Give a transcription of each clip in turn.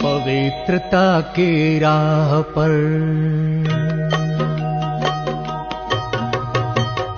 पवित्रता की राह पर,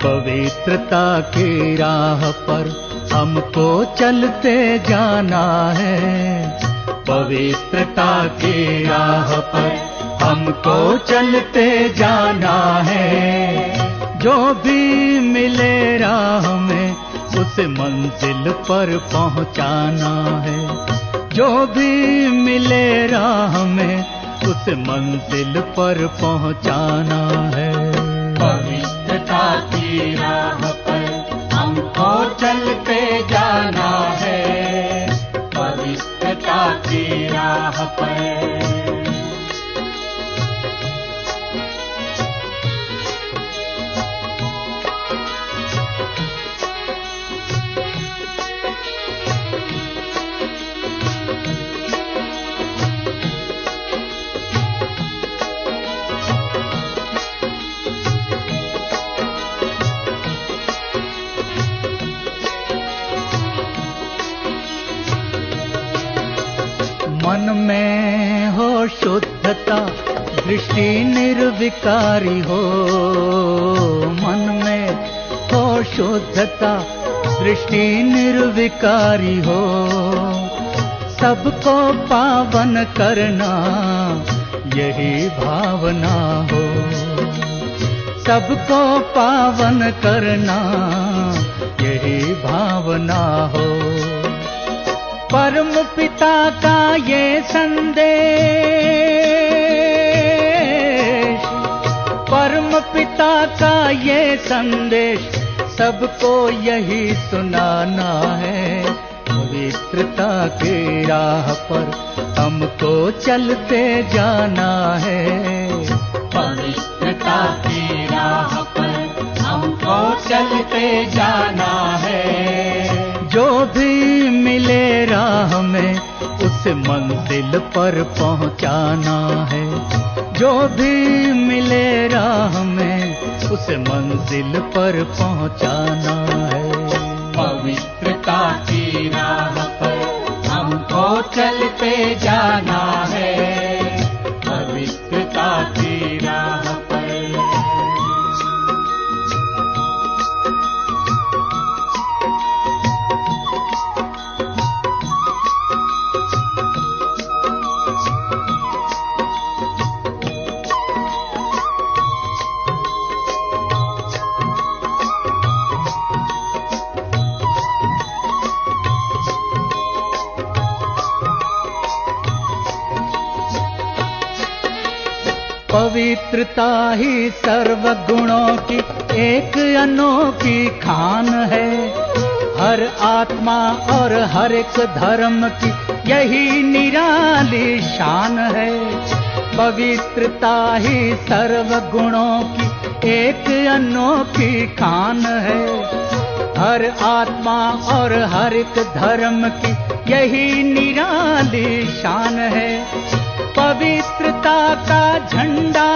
पवित्रता की राह पर हमको चलते जाना है। पवित्रता की राह पर हमको चलते जाना है। जो भी मिले राह में उसे मंजिल पर पहुंचाना है। जो भी मिले राह में उस मंजिल पर पहुंचाना है। पवित्रता की राह पर हमको चलते जाना है। पवित्रता की राह पर मन में हो शुद्धता, दृष्टि निर्विकारी हो। मन में हो शुद्धता, दृष्टि निर्विकारी हो। सबको पावन करना यही भावना हो। सबको पावन करना यही भावना हो। परम पिता का ये संदेश, परम पिता का ये संदेश सबको यही सुनाना है। पवित्रता की राह पर हमको चलते जाना है। पवित्रता की राह पर हमको चलते जाना है। जो भी मिले राह में उस मंजिल पर पहुंचाना है। जो भी मिले राह में उस मंजिल पर पहुंचाना है। पवित्रता की राह पर हमको चलते जाना है। पवित्रता की राह पर पवित्रता ही सर्व गुणों की एक अनोखी खान है। हर आत्मा और हर एक धर्म की यही निराली शान है। पवित्रता ही सर्व गुणों की एक अनोखी खान है। हर आत्मा और हर एक धर्म की यही निराली शान है। पवित्रता का झंडा,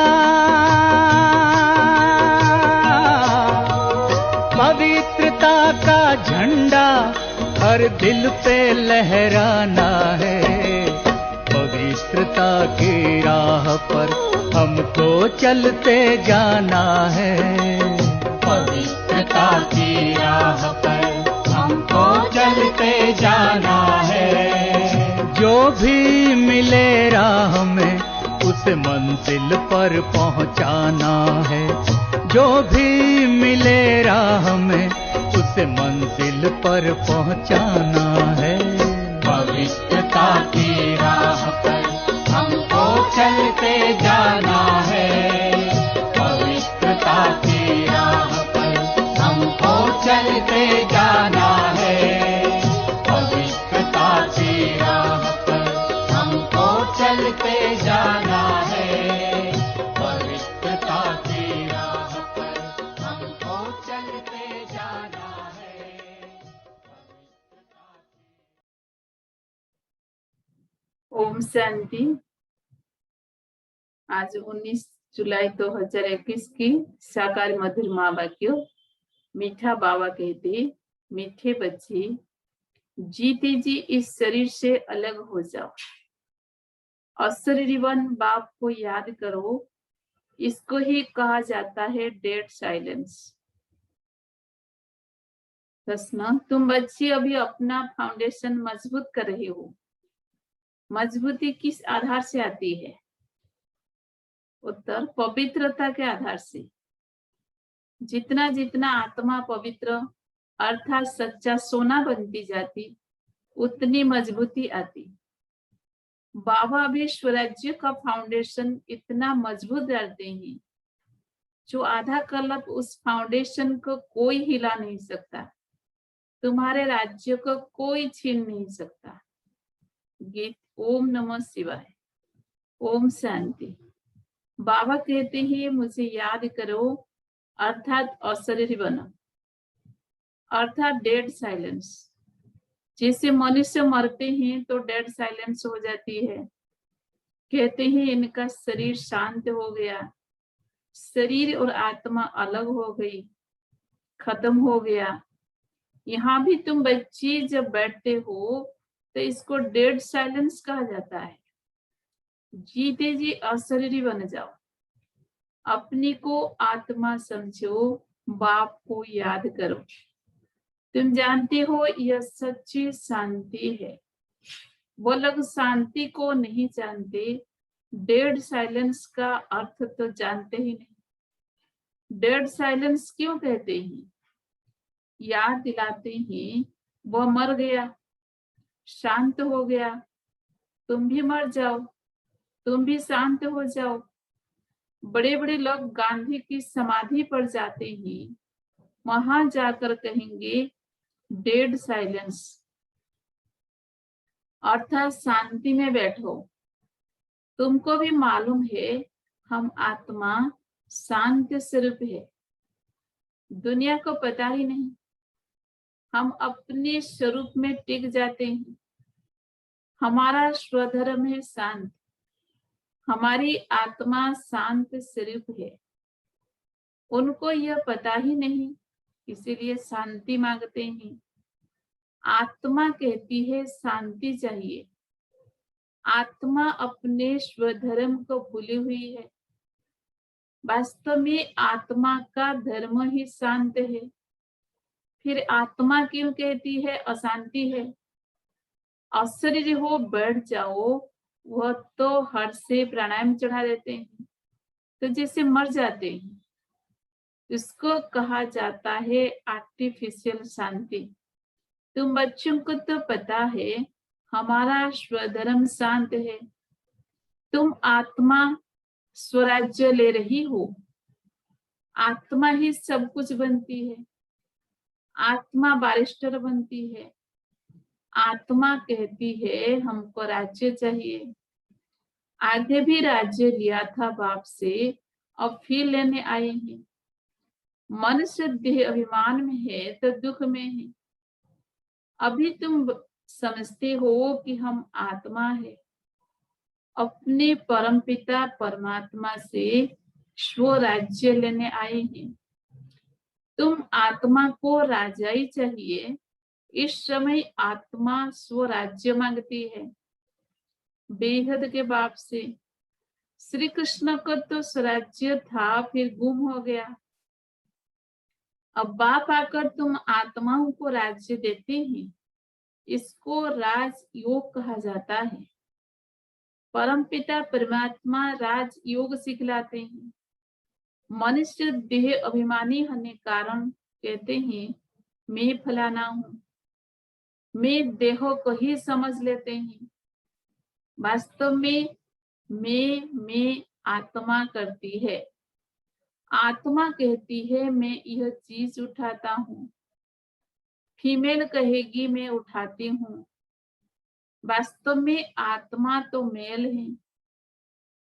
पवित्रता का झंडा हर दिल पे लहराना है। पवित्रता की राह पर हमको चलते जाना है। पवित्रता की राह पर हमको चलते जाना है। जो भी मिले राह में उस मंजिल पर पहुंचाना है। जो भी मिले राह में उस मंजिल पर पहुंचाना है। पवित्रता की राह पर हमको चलते जाना है। चलते जाना है, पवित्रता की राह पर हमको चलते जाना है, पवित्रता की राह पर हमको चलते जाना है। ओम शांति। आज 19 जुलाई 2021 की साकार मधुर माँ वाक्यों। मीठा बाबा कहते, मीठे बच्चे, जीते जी इस शरीर से अलग हो जाओ, अशरीरवन बाप को याद करो। इसको ही कहा जाता है डेड साइलेंस। प्रश्न, तुम बच्चे अभी अपना फाउंडेशन मजबूत कर रहे हो। मजबूती किस आधार से आती है? उत्तर, पवित्रता के आधार से। जितना जितना आत्मा पवित्र अर्थात सच्चा सोना बनती जाती, उतनी मजबूती आती। बाबा भी स्वराज्य का फाउंडेशन इतना मजबूत डालते हैं, जो आधा कल्प उस फाउंडेशन को कोई हिला नहीं सकता, तुम्हारे राज्य को कोई छीन नहीं सकता। गीत ओम नमः शिवाय। ओम शांति। बाबा कहते हैं, मुझे याद करो अर्थात अशरीरी बनो, अर्थात डेड साइलेंस। जैसे मनुष्य मरते हैं तो डेड साइलेंस हो जाती है। कहते हैं इनका शरीर शांत हो गया, शरीर और आत्मा अलग हो गई, खत्म हो गया। यहाँ भी तुम बच्चे जब बैठते हो तो इसको डेड साइलेंस कहा जाता है। जीते जी अशरीरी बन जाओ, अपने को आत्मा समझो, बाप को याद करो। तुम जानते हो यह सच्ची शांति है। वो लोग शांति को नहीं जानते, डेड साइलेंस का अर्थ तो जानते ही नहीं। डेड साइलेंस क्यों कहते हैं? याद दिलाते हैं वो मर गया, शांत हो गया, तुम भी मर जाओ, तुम भी शांत हो जाओ। बड़े बड़े लोग गांधी की समाधि पर जाते हैं, वहां जाकर कहेंगे डेड साइलेंस, अर्थात शांति में बैठो। तुमको भी मालूम है हम आत्मा शांत स्वरूप है, दुनिया को पता ही नहीं। हम अपने स्वरूप में टिक जाते हैं। हमारा स्वधर्म है शांत, हमारी आत्मा शांत स्वरूप है। उनको यह पता ही नहीं, इसीलिए शांति मांगते हैं। आत्मा कहती है शांति चाहिए। आत्मा अपने स्वधर्म को भूली हुई है। वास्तव में आत्मा का धर्म ही शांत है। फिर आत्मा क्यों कहती है अशांति है? अशरीरी हो बैठ जाओ, वह तो हर से प्राणायाम चढ़ा देते हैं, तो जैसे मर जाते हैं। इसको कहा जाता है आर्टिफिशियल शांति। तुम बच्चों को तो पता है हमारा स्वधर्म शांत है। तुम आत्मा स्वराज्य ले रही हो, आत्मा ही सब कुछ बनती है। आत्मा बारिस्टर बनती है। आत्मा कहती है हमको राज्य चाहिए। आगे भी राज्य लिया था बाप से, अब फिर लेने आए हैं। मनुष्य देह अभिमान में है तो दुख में है। अभी तुम समझते हो कि हम आत्मा है, अपने परमपिता परमात्मा से स्वराज्य लेने आए हैं। तुम आत्मा को राजाई चाहिए। इस समय आत्मा स्वराज्य मांगती है बेहद के बाप से। श्री कृष्ण को तो स्वराज्य था, फिर गुम हो गया। अब बाप आकर तुम आत्माओं को राज्य देते हैं। इसको राज योग कहा जाता है। परमपिता परमात्मा राज योग सिखलाते हैं। मनुष्य देह अभिमानी होने कारण कहते हैं मैं फलाना हूं, मैं देहो को ही समझ लेते हैं। वास्तव में मैं आत्मा करती है। आत्मा कहती है मैं यह चीज उठाता हूँ, फीमेल कहेगी मैं उठाती हूँ, वास्तव में आत्मा तो मेल है।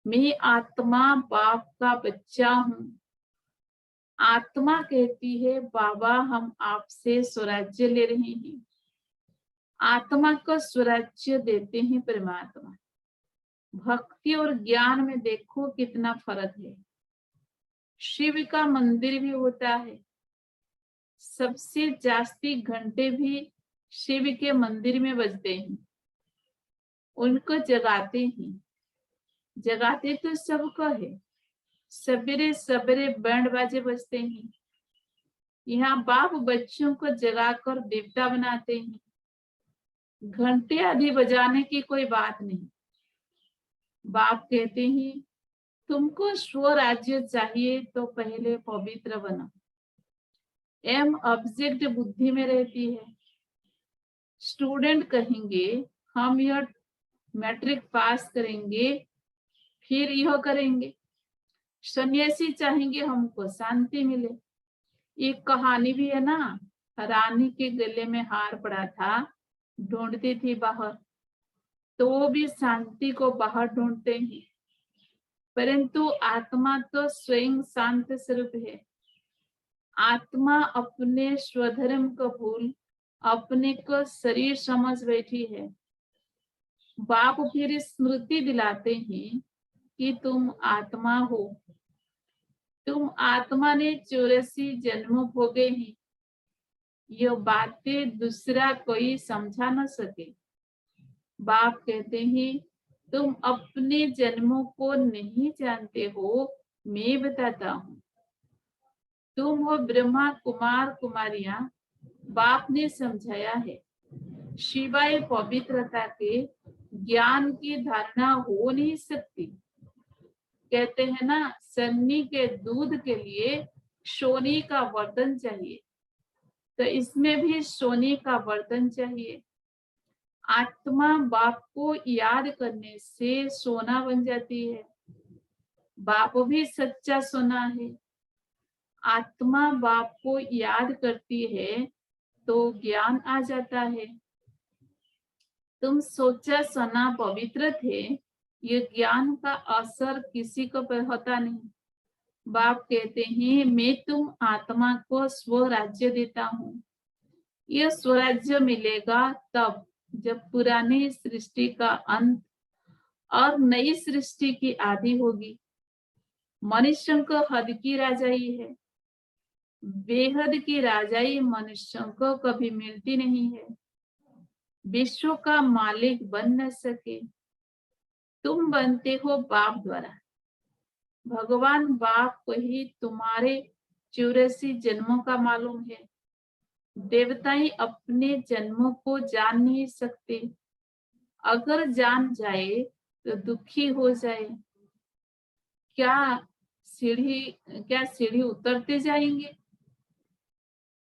मैं आत्मा बाप का बच्चा हूँ। आत्मा कहती है बाबा हम आपसे स्वराज्य ले रहे हैं। आत्मा को स्वराज्य देते हैं परमात्मा। भक्ति और ज्ञान में देखो कितना फर्क है। शिव का मंदिर भी होता है, सबसे जास्ती घंटे भी शिव के मंदिर में बजते हैं, उनको जगाते हैं। जगाते तो सबको है, सवेरे सवेरे बैंड बाजे बजते हैं। यहाँ बाप बच्चों को जगाकर देवता बनाते हैं। घंटे आदि बजाने की कोई बात नहीं। बाप कहते हैं तुमको स्वराज्य चाहिए तो पहले पवित्र बनो। एम ऑब्जेक्ट बुद्धि में रहती है। स्टूडेंट कहेंगे हम यह मैट्रिक पास करेंगे फिर यह करेंगे। सन्यासी चाहेंगे हमको शांति मिले। एक कहानी भी है ना, रानी के गले में हार पड़ा था, ढूंढती थी बाहर, तो वो भी शांति को बाहर ढूंढते हैं। परंतु आत्मा तो स्वयं शांत स्वरूप है। आत्मा अपने स्वधर्म को भूल अपने को शरीर समझ बैठी है। बाप फिर स्मृति दिलाते हैं कि तुम आत्मा हो। तुम आत्मा ने 84 जन्म भोगे हैं। ये बातें दूसरा कोई समझा न सके। बाप कहते हैं तुम अपने जन्मों को नहीं जानते हो, मैं बताता हूँ। तुम हो ब्रह्मा कुमार कुमारियां, बाप ने समझाया है। शिवाय पवित्रता के ज्ञान की धारणा हो नहीं सकती। कहते हैं ना, सन्नी के दूध के लिए सोने का बर्तन चाहिए, तो इसमें भी सोने का बर्तन चाहिए। आत्मा बाप को याद करने से सोना बन जाती है। बाप भी सच्चा सोना है। आत्मा बाप को याद करती है तो ज्ञान आ जाता है। तुम सोचा सोना पवित्र थे, ये ज्ञान का असर किसी को पर होता नहीं। बाप कहते हैं मैं तुम आत्मा को स्वराज्य देता हूँ। यह स्वराज्य मिलेगा तब जब पुरानी सृष्टि का अंत और नई सृष्टि की आदि होगी। मनुष्यों को हद की राजाई है, बेहद की राजाई मनुष्यों को कभी मिलती नहीं है। विश्व का मालिक बन न सके, तुम बनते हो बाप द्वारा। भगवान बाप को ही तुम्हारे 84 जन्मों का मालूम है। देवताएं अपने जन्मों को जान नहीं सकते। अगर जान जाए तो दुखी हो जाए। क्या सीढ़ी उतरते जाएंगे?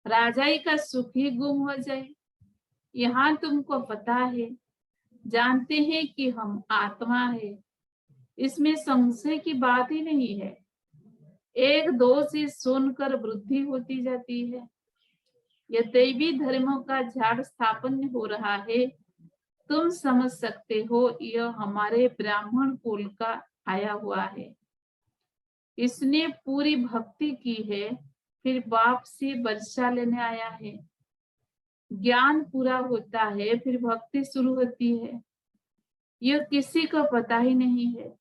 राजाई का सुख ही गुम हो जाए। यहाँ तुमको पता है, जानते हैं कि हम आत्मा है, इसमें संशय की बात ही नहीं है। एक दो से सुनकर वृद्धि होती जाती है। यह दैवी धर्मों का झाड़ स्थापन हो रहा है। तुम समझ सकते हो यह हमारे ब्राह्मण कुल का आया हुआ है। इसने पूरी भक्ति की है, फिर बाप से वर्षा लेने आया है। ज्ञान पूरा होता है, फिर भक्ति शुरू होती है। यह किसी को पता ही नहीं है।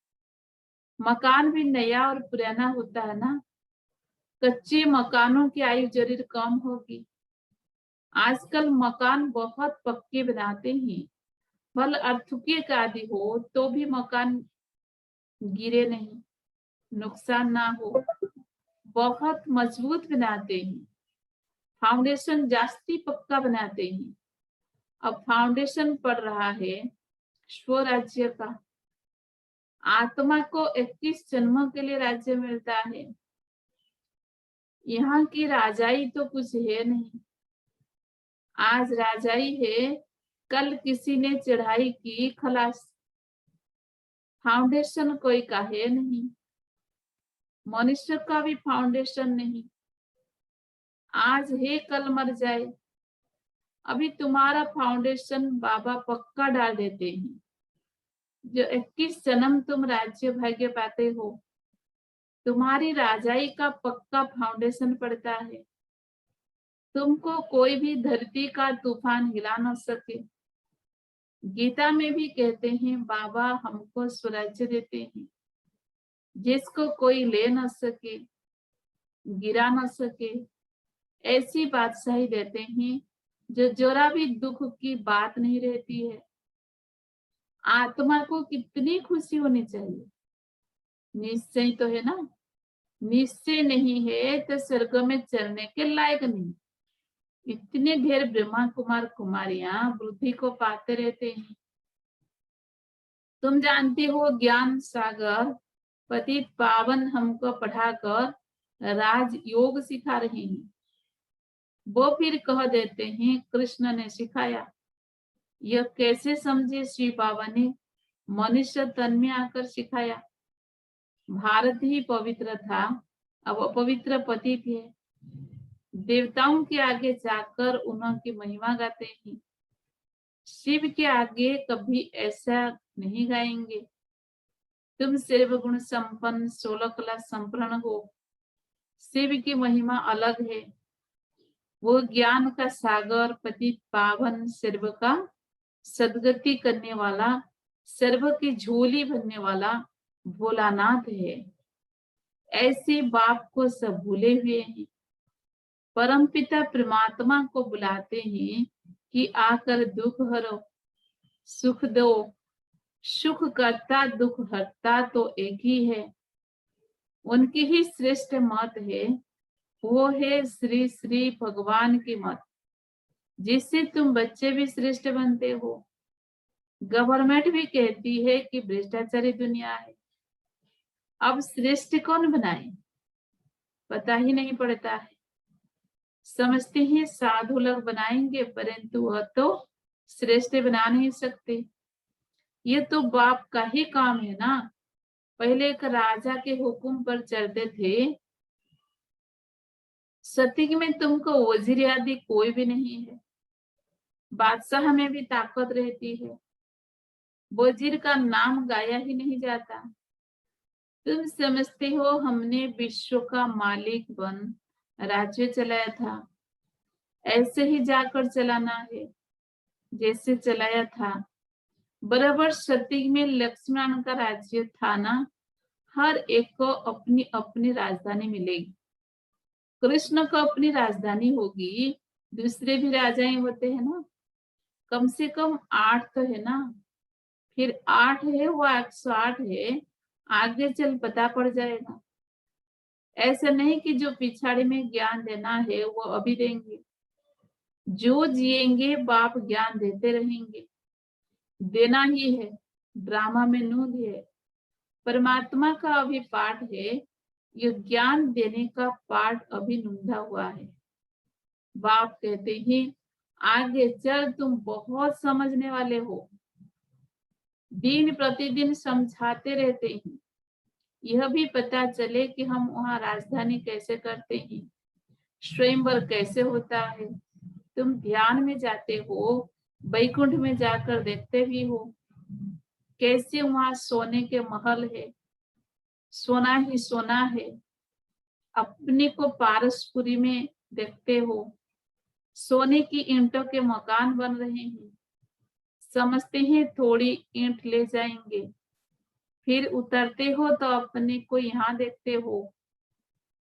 मकान भी नया और पुराना होता है ना। कच्चे मकानों की आयु जरूर कम होगी। आजकल मकान बहुत पक्के बनाते हैं। भल अर्थक्वेक आदि हो तो भी मकान गिरे नहीं, नुकसान ना हो, बहुत मजबूत बनाते हैं। फाउंडेशन जास्ती पक्का बनाते हैं। अब फाउंडेशन पड़ रहा है स्वराज्य का। आत्मा को 21 जन्मों के लिए राज्य मिलता है। यहाँ की राजाई तो कुछ है नहीं। आज राजाई है, कल किसी ने चढ़ाई की, खलास। फाउंडेशन कोई का है नहीं। मनुष्य का भी फाउंडेशन नहीं। आज है कल मर जाए। अभी तुम्हारा फाउंडेशन बाबा पक्का डाल देते हैं। जो 21 जन्म तुम राज्य भाग्य पाते हो, तुम्हारी राजाई का पक्का फाउंडेशन पड़ता है। तुमको कोई भी धरती का तूफान हिला न सके। गीता में भी कहते हैं बाबा हमको स्वराज्य देते हैं, जिसको कोई ले न सके, गिरा न सके। ऐसी बादशाही देते हैं जो जरा भी दुख की बात नहीं रहती है। आत्मा को कितनी खुशी होनी चाहिए। निश्चय तो है ना, निश्चय नहीं है तो स्वर्ग में चलने के लायक नहीं। इतने ढेर ब्रह्मा कुमार कुमारियां बुद्धि को पाते रहते हैं। तुम जानते हो ज्ञान सागर पतित पावन हमको पढ़ाकर राज योग सिखा रहे हैं। वो फिर कह देते हैं कृष्ण ने सिखाया। यह कैसे समझे? श्री बाबा ने मनुष्य तन में आकर सिखाया। भारत ही पवित्र था, अब अपवित्र पतित है। देवताओं के आगे जाकर उनकी महिमा गाते हैं। शिव के आगे कभी ऐसा नहीं गाएंगे। तुम सर्वगुण संपन्न 16 कला संपन्न हो। शिव की महिमा अलग है। वो ज्ञान का सागर पतित पावन, सर्व का सदगति करने वाला, सर्व की झोली भरने वाला भोलानाथ है। ऐसे बाप को सब भूले हुए हैं। परमपिता परमात्मा को बुलाते हैं कि आकर दुख हरो, सुख दो। सुख करता दुख हरता तो एक ही है। उनकी ही श्रेष्ठ मत है, वो है श्री श्री भगवान की मत, जिससे तुम बच्चे भी श्रेष्ठ बनते हो। गवर्नमेंट भी कहती है कि भ्रष्टाचारी दुनिया है। अब श्रेष्ठ कौन बनाए पता ही नहीं पड़ता है। समझते हैं साधु लोग बनाएंगे, परंतु वह तो श्रेष्ठ बना नहीं सकते। ये तो बाप का ही काम है ना। पहले एक राजा के हुक्म पर चलते थे। सत्य में तुमको वजीर आदि कोई भी नहीं है। बादशाह में भी ताकत रहती है, वजीर का नाम गाया ही नहीं जाता। तुम समझते हो हमने विश्व का मालिक बन राज्य चलाया था, ऐसे ही जाकर चलाना है जैसे चलाया था। बराबर सत्य में लक्ष्मण का राज्य था ना। हर एक को अपनी अपनी राजधानी मिलेगी। कृष्ण को अपनी राजधानी होगी। दूसरे भी राजाएं होते हैं ना, कम से कम 8 तो है ना। फिर 8 है वो 108 है, आगे चल पता पड़ जाएगा। ऐसा नहीं कि जो पिछाड़ी में ज्ञान देना है वो अभी देंगे। जो जिएंगे बाप ज्ञान देते रहेंगे। देना ही है, ड्रामा में नूंद है। परमात्मा का अभी पाठ है, ये ज्ञान देने का पाठ अभी नूंदा हुआ है। बाप कहते हैं आगे चल तुम बहुत समझने वाले हो। दिन प्रतिदिन समझाते रहते हैं। यह भी पता चले कि हम वहाँ राजधानी कैसे करते हैं, स्वयंवर कैसे होता है। तुम ध्यान में जाते हो, वैकुंठ में जाकर देखते भी हो कैसे वहाँ सोने के महल है, सोना ही सोना है। अपने को पारसपुरी में देखते हो, सोने की ईंटों के मकान बन रहे हैं। समझते हैं थोड़ी ईंट ले जाएंगे, फिर उतरते हो तो अपने को यहाँ देखते हो।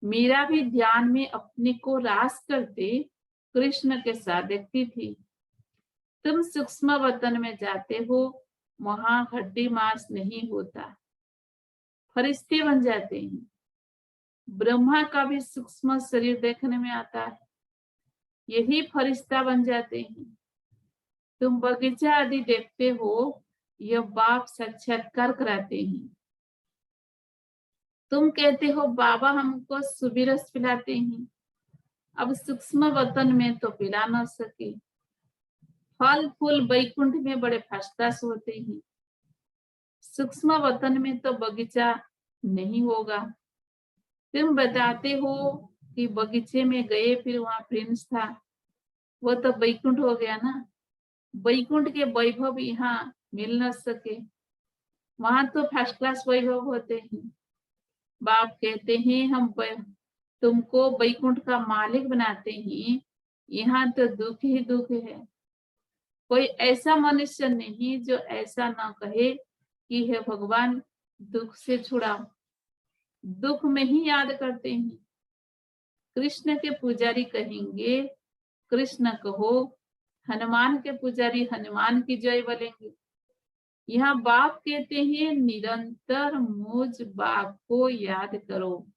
मीरा भी ध्यान में अपने को रास करते कृष्ण के साथ देखती थी। तुम सूक्ष्म वतन में जाते हो, वहां हड्डी मांस नहीं होता, फरिश्ते बन जाते हैं। ब्रह्मा का भी सूक्ष्म शरीर देखने में आता है, यही फरिश्ता बन जाते हैं। तुम बगीचा आदि देखते हो, यह बाप साक्षात्कार कराते हैं। तुम कहते हो बाबा हमको सुबिरस पिलाते हैं, अब सूक्ष्म वतन में तो पिला न सके। फल फूल वैकुंठ में बड़े फर्स्ट क्लास होते हैं, सूक्ष्म वतन में तो बगीचा नहीं होगा। तुम बताते हो कि बगीचे में गए, फिर वहां प्रिंस था, वो तो वैकुंठ हो गया ना। वैकुंठ के वैभव यहाँ मिल न सके, वहां तो फर्स्ट क्लास वैभव होते हैं। बाप कहते हैं हम तुमको वैकुंठ का मालिक बनाते हैं, यहाँ तो दुख ही दुख है। कोई ऐसा मनुष्य नहीं जो ऐसा ना कहे कि हे भगवान दुख से छुड़ाओ। दुख में ही याद करते हैं। कृष्ण के पुजारी कहेंगे कृष्ण कहो, हनुमान के पुजारी हनुमान की जय बोलेंगे। यहाँ बाप कहते हैं निरंतर मुझ बाप को याद करो,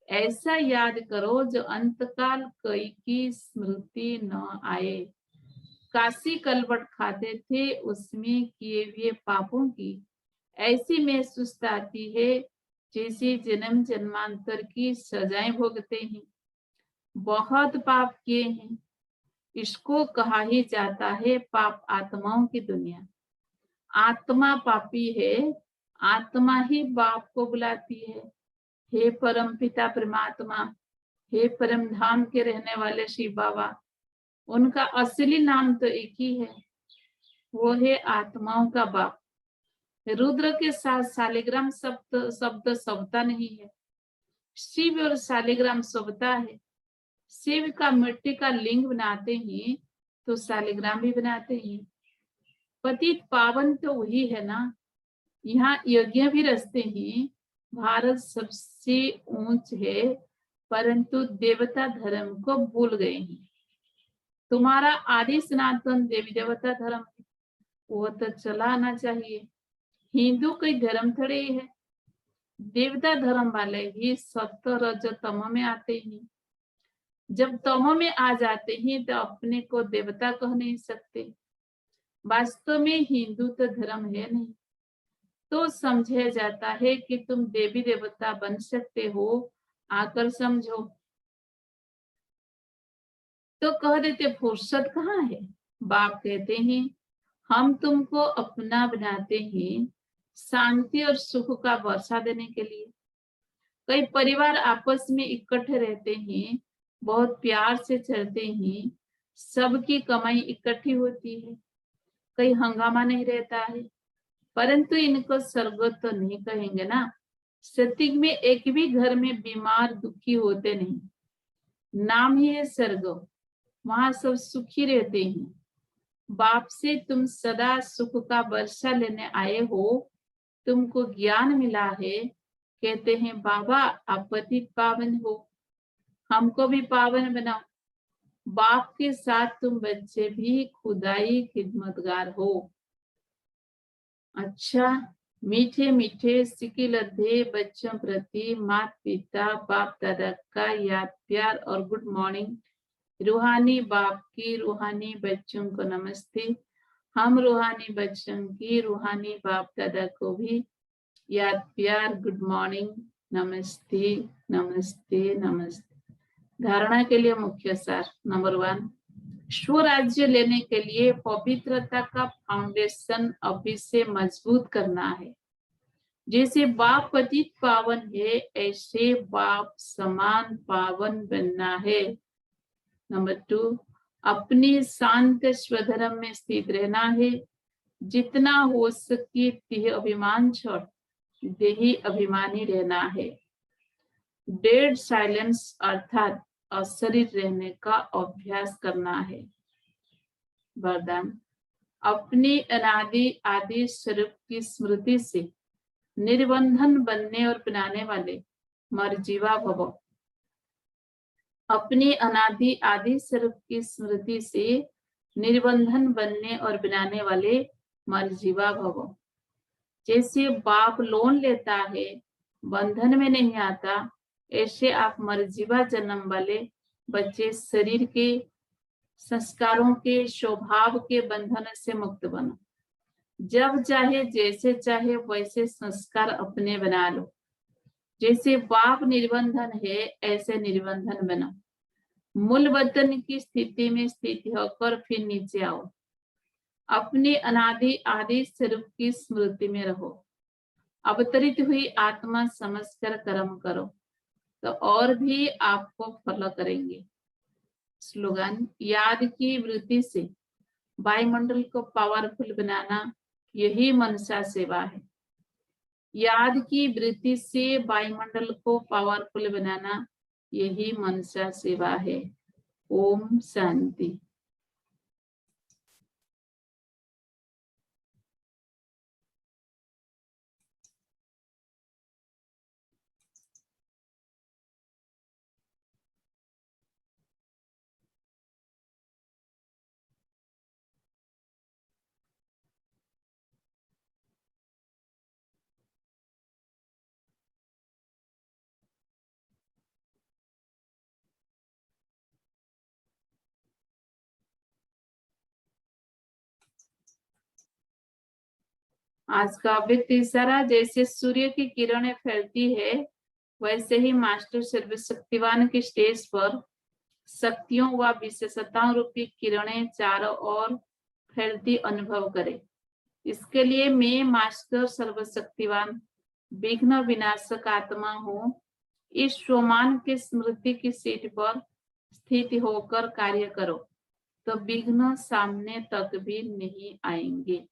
ऐसा याद करो जो अंतकाल कई की स्मृति न आए। काशी कलवट खाते थे, उसमें किए हुए पापों की ऐसी महसूस आती है जैसे जन्म जन्मांतर की सजाएं भोगते हैं। बहुत पाप किए हैं, इसको कहा ही जाता है पाप आत्माओं की दुनिया। आत्मा पापी है, आत्मा ही बाप को बुलाती है, हे परम पिता परमात्मा, हे परम धाम के रहने वाले शिव बाबा। उनका असली नाम तो एक ही है, वो है आत्माओं का बाप। रुद्र के साथ शालिग्राम शब्द सबता नहीं है। शिव और शालिग्राम सबता है। शिव का मिट्टी का लिंग बनाते हैं तो शालिग्राम भी बनाते हैं। पतित पावन तो वही है ना। यहाँ यज्ञ भी रचते हैं। भारत सबसे ऊंच है, परंतु देवता धर्म को भूल गए हैं। तुम्हारा आदि सनातन देवी देवता धर्म है, वो तो चला आना चाहिए। हिंदू कोई धर्म थोड़े है। देवता धर्म वाले ही सत्व रज तम में आते हैं। जब तम में आ जाते हैं तो अपने को देवता कह नहीं सकते। वास्तव में हिंदू तो धर्म है नहीं। तो समझा जाता है कि तुम देवी देवता बन सकते हो, आकर समझो। तो कह देते फुर्सत कहाँ है। बाप कहते हैं हम तुमको अपना बनाते हैं शांति और सुख का वर्षा देने के लिए। कई परिवार आपस में इकट्ठे रहते हैं, बहुत प्यार से चलते हैं, सबकी कमाई इकट्ठी होती है, कई हंगामा नहीं रहता है। परंतु इनको स्वर्ग तो नहीं कहेंगे ना। सत्युग में एक भी घर में बीमार दुखी होते नहीं, नाम ही है स्वर्ग, वहां सब सुखी रहते हैं। बाप से तुम सदा सुख का वर्षा लेने आए हो, तुमको ज्ञान मिला है। कहते हैं बाबा आप पतित पावन हो, हमको भी पावन बनाओ। बाप के साथ तुम बच्चे भी खुदाई खिदमतगार हो। अच्छा, मीठे मीठे सिकिलधे बच्चों प्रति माता पिता बाप दादा का याद प्यार और गुड मॉर्निंग। रूहानी बाप की रूहानी बच्चों को नमस्ते। हम रूहानी बच्चों की रूहानी बाप दादा को भी याद प्यार गुड मॉर्निंग, नमस्ते नमस्ते नमस्ते। धारणा के लिए मुख्य सार नंबर 1, स्वराज्य लेने के लिए पवित्रता का फाउंडेशन अभी से मजबूत करना है। जैसे बाप पतित पावन है, ऐसे बाप समान पावन बनना है। नंबर 2, अपनी शांत स्वधर्म में स्थित रहना है। जितना हो सके देह अभिमान छोड़ देही अभिमानी रहना है। डेड साइलेंस अर्थात अशरीर रहने का अभ्यास करना है। वरदान, अपनी अनादि आदि स्वरूप की स्मृति से निर्बंधन बनने और बनाने वाले मर्जीवा भव। अपनी अनादि आदि स्वरूप की स्मृति से निर्बंधन बनने और बनाने वाले मर्जीवा भव। जैसे बाप लोन लेता है, बंधन में नहीं आता, ऐसे आप मर्जीवा जन्म वाले बच्चे शरीर के संस्कारों के स्वभाव के बंधन से मुक्त बनो। जब चाहे जैसे चाहे वैसे संस्कार अपने बना लो। जैसे बाप निर्बंधन है, ऐसे निर्बंधन बनो। मूल वतन की स्थिति में स्थित होकर फिर नीचे आओ। अपने अनादि आदि स्वरूप की स्मृति में रहो। अवतरित हुई आत्मा समझकर कर्म करो तो और भी आपको फॉलो करेंगे। स्लोगन, याद की वृत्ति से वायुमंडल को पावरफुल बनाना यही मनसा सेवा है। याद की वृत्ति से वायुमंडल को पावरफुल बनाना यही मनसा सेवा है। ओम शांति। आज का अव्यक्त इशारा, जैसे सूर्य की किरणें फैलती है वैसे ही मास्टर सर्वशक्तिवान के स्टेज पर शक्तियों व विशेषताओं रूपी किरणें चारों ओर फैलती अनुभव करें। इसके लिए मैं मास्टर सर्वशक्तिवान विघ्न विनाशक आत्मा हूँ। इस स्वमान के स्मृति की सीट पर स्थित होकर कार्य करो तो विघ्न सामने तक भी नहीं आएंगे।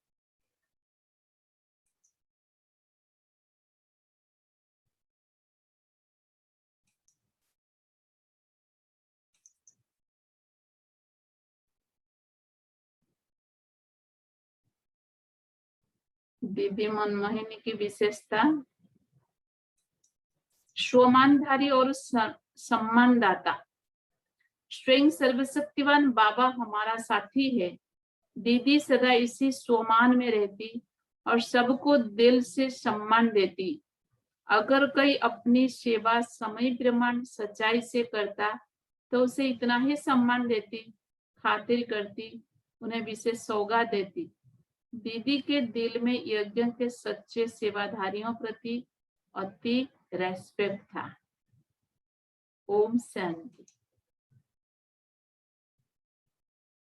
दिव्य मनमोहिनी की विशेषता, स्वमानधारी और सम्मानदाता। स्वयं सर्वशक्तिवान बाबा हमारा साथी है। दीदी सदा इसी स्वमान में रहती और सबको दिल से सम्मान देती। अगर कोई अपनी सेवा समय प्रमाण सच्चाई से करता तो उसे इतना ही सम्मान देती, खातिर करती, उन्हें विशेष सौगात देती। दीदी के दिल में यज्ञ के सच्चे सेवाधारियों प्रति अति रेस्पेक्ट था। ओम शांति।